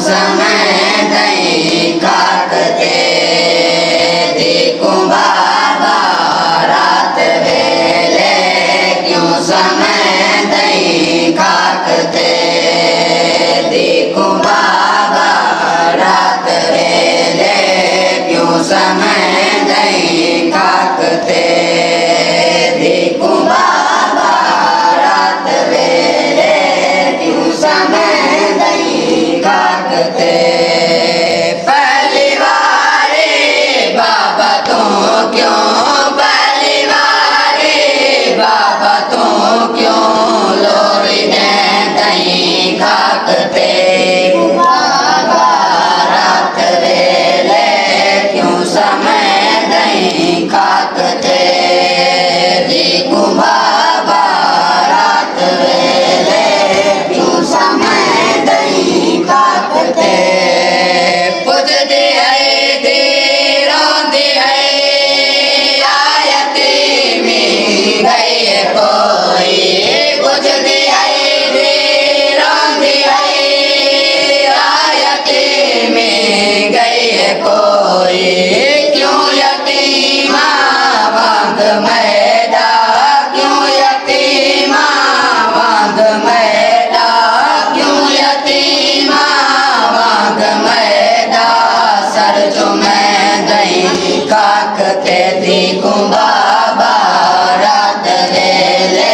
समय दई काकते देखूं बाबा रात वेले क्यों समय दई काकते देखूं बाबा रात वेले क्यों समय दई काकते देखूं बाबा रात वेले क्यों समय दई काकते पहलीवारे बाबा तू क्यों पहलीवारे बाबा तू क्यों लोरी ने दई काकते बाबा रात वेले क्यों समय दई काकते देखूं बाबा रात वेले क्यों समय दई काकते पुजदे है रोंदे है आयती में गए कोई पुजदे है रोंदे है आयती में गए कोई क्यों यतीमा वांग मैदा क्यों यतीमा वांग मैदा क्यों यतीमा वांग मैदा सर जो मैं दई काकते देखूं बाबा रात वेले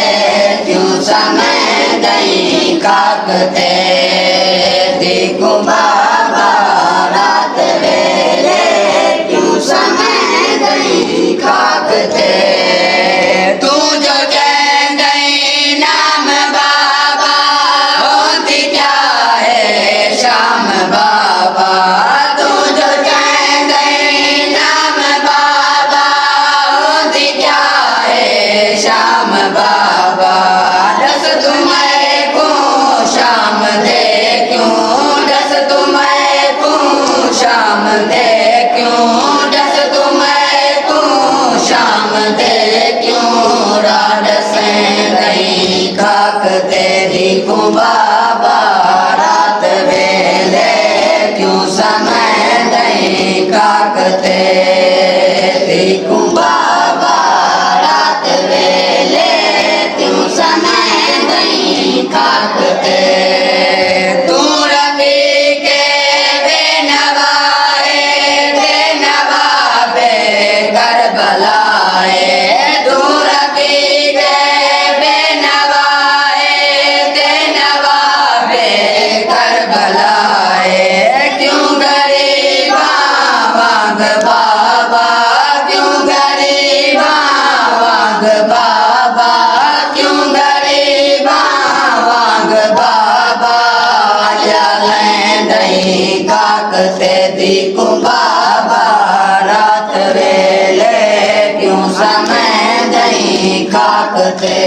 क्यों समय दई काकते देखूं बाबा रात वेले क्यों समय दई काकते तू जो कह दई नाम बाबा होती क्या है शाम बाबा तू जो कह दई नाम बाबा होती क्या है शाम बाबा दस तुम्हें को शाम दे क्यों दस तुम्हें को शाम दे क्यों दस तुम्हें को शाम दे क्यों राड से दई काकते देखूं बाबा रात वेले क्यों समय दई काकते देखूं बाबा रात वेले क्यों समय दई काकते तू रवि के बेनवाए बेनवाबे करबलाए तू रवि के बेनवाए बेनवाबे करबलाए क्यों गरीबा वांग बाबा क्यों गरीबा वांग बाबा क्यों गरीबा वांग बाबा या लें दई काकते देखूं बाबा रात वेले क्यों समय दई काकते